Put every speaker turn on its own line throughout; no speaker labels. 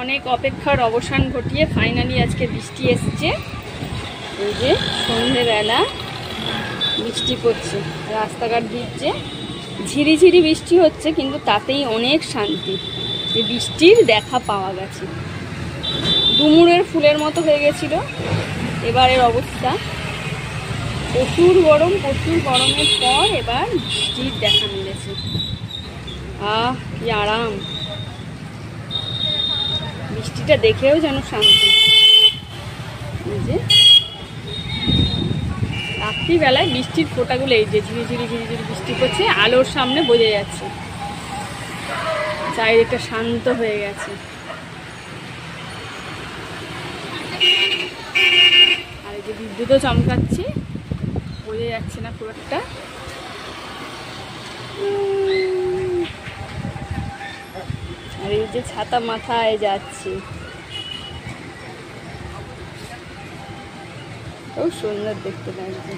অনেক অপেক্ষার অবসান ঘটিয়ে ফাইনালি আজকে বৃষ্টি এসছে। এই যে সন্ধ্যেবেলা বৃষ্টি পড়ছে, রাস্তাঘাট ভিজছে, ঝিরিঝিরি বৃষ্টি হচ্ছে, কিন্তু তাতেই অনেক শান্তি যে বৃষ্টির দেখা পাওয়া গেছে। ডুমুরের ফুলের মতো হয়ে গেছিল এবারের অবস্থা। প্রচুর গরম, প্রচুর গরমের পর এবার বৃষ্টির দেখা মিলেছে। কি আরাম, বৃষ্টিটা দেখেও যেন শান্তি। এই যে রাত্রিবেলায় বৃষ্টির ফোঁটাগুলো এই যে ঝিরিঝিরি ঝিরিঝিরি বৃষ্টি পড়ছে, আলোর সামনে বোঝা যাচ্ছে চারিদিকটা শান্ত হয়ে গেছে। আর এই যে বিদ্যুৎও চমকাচ্ছে, বোঝা যাচ্ছে না খুব একটা। আর এই যে ছাতা মাথায় যাচ্ছে, খুব সুন্দর দেখতে লাগছে।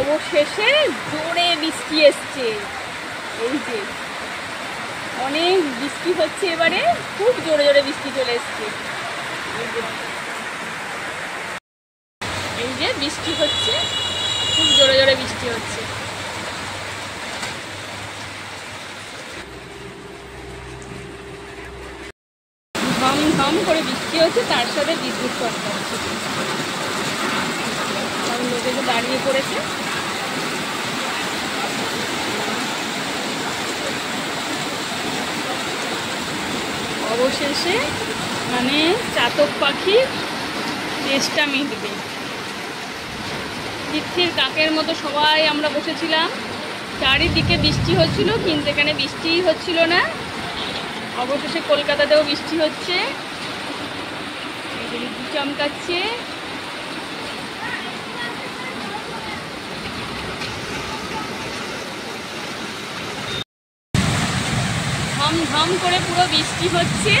অবশেষে জোরে বৃষ্টি এসছে। এই যে অনেক বৃষ্টি হচ্ছে এবারে, খুব জোরে জোরে বৃষ্টি চলে এসছে। এই যে বৃষ্টি হচ্ছে, খুব জোরে জোরে বৃষ্টি হচ্ছে। ঝম ঝম করে বৃষ্টি হচ্ছে, তার সাথে বিদ্যুৎ চমকাচ্ছে। লোকে তো দাঁড়িয়ে পড়েছে। অবশেষে মানে চাতক পাখির চেষ্টা মিটবে। তিথির কাকের মতো সবাই আমরা বসেছিলাম, চারিদিকে বৃষ্টি হচ্ছিল, কিন্তু এখানে বৃষ্টিই হচ্ছিল না। অবশেষে কলকাতাতেও বৃষ্টি হচ্ছে, বিদ্যুৎ চমকাচ্ছে। ঝমঝম করে পুরো বৃষ্টি হচ্ছে।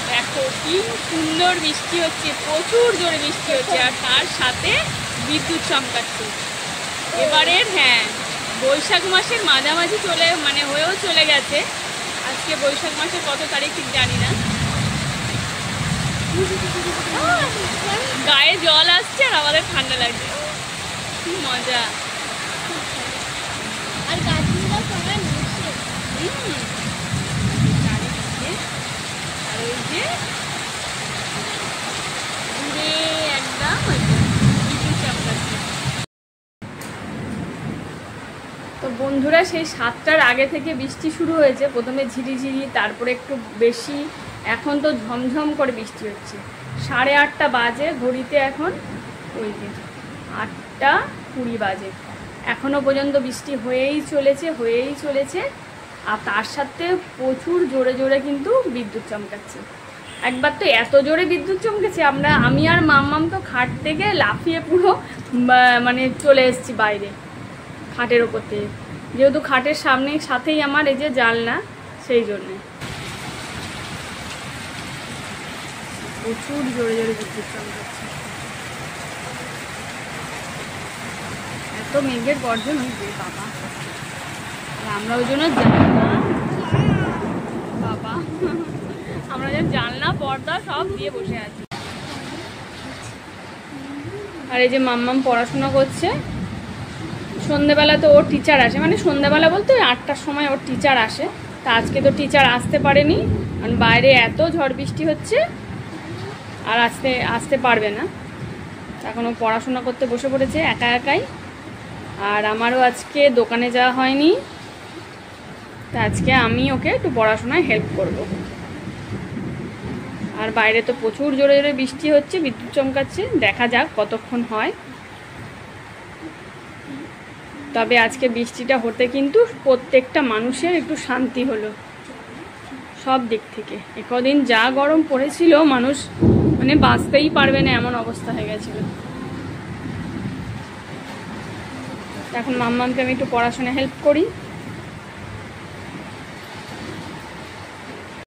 দেখো কি সুন্দর বৃষ্টি হচ্ছে, প্রচুর জোরে বৃষ্টি হচ্ছে, আর তার সাথে বিদ্যুৎ চমকাচ্ছে। এবারের বৈশাখ মাসের মাঝামাঝি হয়েও চলে গেছে। আজকে বৈশাখ মাসের কত তারিখ ঠিক জানি না। গায়ে জল আসছে আর আমাদের ঠান্ডা লাগছে, কি মজা। আর গাছগুলো সবাই আর ওই যে দূরে একদম বিদ্যুৎ চমকাচ্ছে। তো বন্ধুরা, সেই 7টার আগে থেকে বৃষ্টি শুরু হয়েছে। প্রথমে ঝিরিঝিরি, তারপরে একটু বেশি, এখন তো ঝমঝম করে বৃষ্টি হচ্ছে। 8:30 বাজে ঘড়িতে, এখন ওই যে 8:20 বাজে। এখনো পর্যন্ত বৃষ্টি হয়েই চলেছে। আর তার সাথে প্রচুর জোরে জোরে কিন্তু বিদ্যুৎ চমকাচ্ছে। একবার তো এত জোরে বিদ্যুৎ চমকেছে, আমি আর মাম্মাম তো খাট থেকে লাফিয়ে পুরো চলে এসেছি বাইরে খাটের ওপর থেকে, যেহেতু খাটের সাথেই আমার এই যে জানলা, সেই জন্যে প্রচুর জোরে জোরে বিদ্যুৎ চমকাচ্ছে। এত মেঘের গর্জন হয়েছে বাবা, আমরা ওই জন্য আমরা জানলা পর্দা সব দিয়ে বসে আছি। আর এই যে মাম্মাম পড়াশোনা করছে। সন্ধ্যেবেলা তো ওর টিচার আসে, সন্ধ্যেবেলা বলতে 8টার সময় ওর টিচার আসে। তা আজকে তো টিচার আসতে পারেনি, কারণ বাইরে এত ঝড় বৃষ্টি হচ্ছে, আর আসতে পারবে না। এখন ও পড়াশোনা করতে বসে পড়েছে একা একাই। আর আমারও আজকে দোকানে যাওয়া হয়নি, তা আজকে আমি ওকে একটু পড়াশোনায় হেল্প করব। আর বাইরে তো প্রচুর জোরে জোরে বৃষ্টি হচ্ছে, বিদ্যুৎ চমকাচ্ছে, দেখা যাক কতক্ষণ হয়। তবে আজকে বৃষ্টিটা হতে কিন্তু প্রত্যেকটা মানুষের একটু শান্তি হলো সব দিক থেকে। কদিন যা গরম পড়েছিল, মানুষ বাঁচতেই পারবে না এমন অবস্থা হয়ে গেছিল। এখন মাম্মামকে আমি একটু পড়াশোনা হেল্প করি।